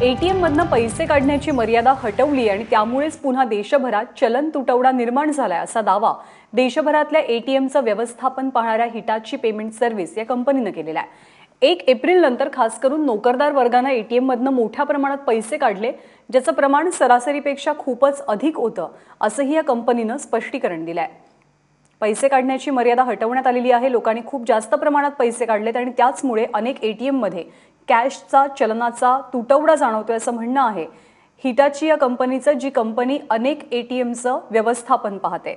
ATM मधनं पैसे काढण्याची मर्यादा हटवली आणि त्यामुळेच पुन्हा देशभरात चलन तुटवडा निर्माण झालाय असा दावा देशभरातल्या एटीएमचं व्यवस्थापन पाहणाऱ्या हिटाची पेमेंट सर्व्हिस या कंपनीनं केलेला आहे। 1 एप्रिल नंतर खास करून नोकरदार वर्गानं एटीएम मधनं मोठ्या प्रमाणात पैसे काढले, ज्याचं प्रमाण सरासरीपेक्षा खूपच अधिक होतं असंही या कंपनीनं स्पष्टीकरण दिलंय। पैसे काढण्याची मर्यादा हटवण्यात आलेली आहे। लोकांनी खूप जास्त प्रमाणात पैसे काढलेत आणि त्याचमुळे अनेक एटीएम मध्ये कॅशचा चलनाचा तुटवडा जाणवतोय असं म्हणणं आहे हिटाची या कंपनीचं, जी कंपनी अनेक एटीएमचं व्यवस्थापन पाहते।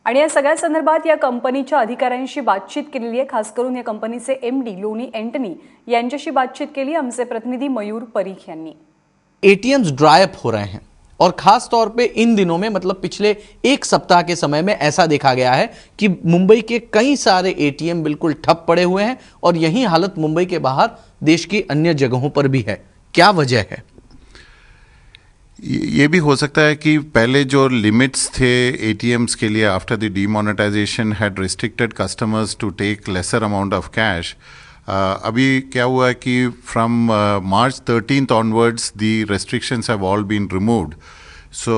आणि या सगळ्या संदर्भात या कंपनीच्या अधिकाऱ्यांशी बातचीत केलेली आहे। खास करून या कंपनीचे एमडी लोनी एंटनी यांच्याशी बातचीत केली आमचे प्रतिनिधी मयूर परीख यांनी। एटीएम्स ड्राई अप हो रहे हैं और खास तौर पे इन दिनों में, मतलब पिछले एक सप्ताह के समय में ऐसा देखा गया है कि मुंबई के कई सारे एटीएम बिल्कुल ठप पड़े हुए हैं और यही हालत मुंबई के बाहर देश की अन्य जगहों पर भी है। क्या वजह है? ये भी हो सकता है कि पहले जो लिमिट्स थे एटीएम्स के लिए after the demonetization had restricted customers to take lesser amount of cash. अभी क्या हुआ है कि from March 13th onwards the restrictions have all been removed. So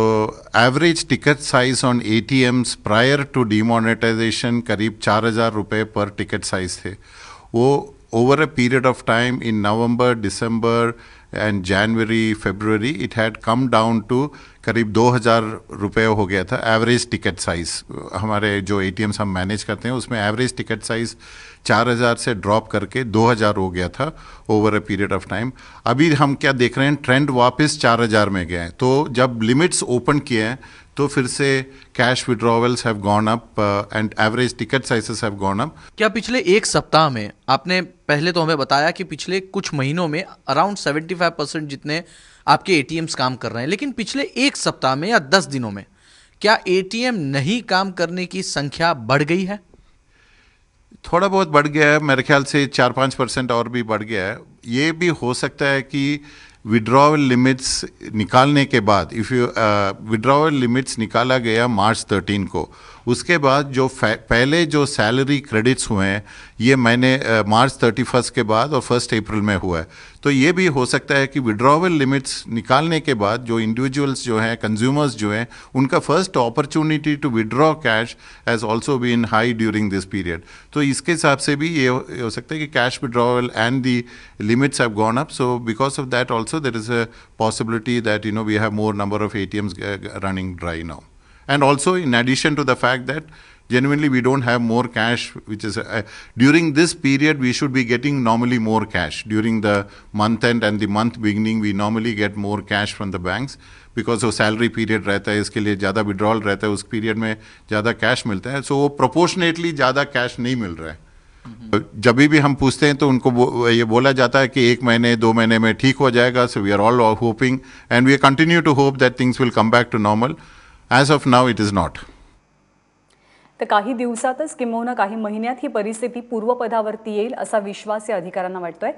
average ticket size on ATMs prior to demonetization करीब 4,000 रुपये पर ticket size थे। वो over a period of time in November, December and January, February it had come down to करीब 2,000 रुपये हो गया था एवरेज टिकट साइज। हमारे जो एटीएम्स हम मैनेज करते हैं उसमें एवरेज टिकट साइज 4,000 से ड्रॉप करके 2,000 हो गया था over a period of time. अभी हम क्या देख रहे हैं, ट्रेंड वापस 4,000 में गए हैं। तो जब लिमिट्स ओपन किए हैं तो फिर से cash withdrawals have gone up and average ticket sizes have gone up. क्या पिछले एक सप्ताह में, आपने पहले तो हमें बताया कि पिछले कुछ महीनों में अराउंड 75% जितने आपके एटीएम्स काम कर रहे हैं, लेकिन पिछले एक सप्ताह में या 10 दिनों में क्या एटीएम नहीं काम करने की संख्या बढ़ गई है? थोड़ा बहुत बढ़ गया है, मेरे ख्याल से 4-5% और भी बढ़ गया है। ये भी हो सकता है कि विड्रॉवल लिमिट्स निकालने के बाद, इफ़ यू विड्रॉवल लिमिट्स निकाला गया March 13 को, उसके बाद जो पहले जो सैलरी क्रेडिट्स हुए हैं ये मैंने March 31 के बाद और 1 अप्रैल में हुआ है। तो ये भी हो सकता है कि विड्रॉवल लिमिट्स निकालने के बाद जो इंडिविजुअल्स जो हैं, कंज्यूमर्स जो हैं, उनका first opportunity to withdraw cash has also been high during this period. तो इसके हिसाब से भी ये हो सकता है कि cash withdrawal and the limits have gone up. So because of that also there is a possibility that we have more number of ATMs running dry now. And also in addition to the fact that genuinely we don't have more cash, which is during this period we should be getting normally more cash during the month end and the month beginning we normally get more cash from the banks because वो salary period रहता है, इसके लिए ज़्यादा withdrawal रहता है, उस period में ज़्यादा cash मिलता है। So वो proportionately ज़्यादा cash नहीं मिल रहा है। जब भी हम पूछते हैं तो उनको ये बोला जाता है कि 1 महीने 2 महीने में ठीक हो जाएगा। So we are all hoping and we continue to hope that things will come back to normal. As of now, it is not. तर काही दिवसातच किंवा काही महिन्यात ही परिस्थिती पूर्वपदावरती येईल असा विश्वास या अधिकाऱ्यांना वाटतोय।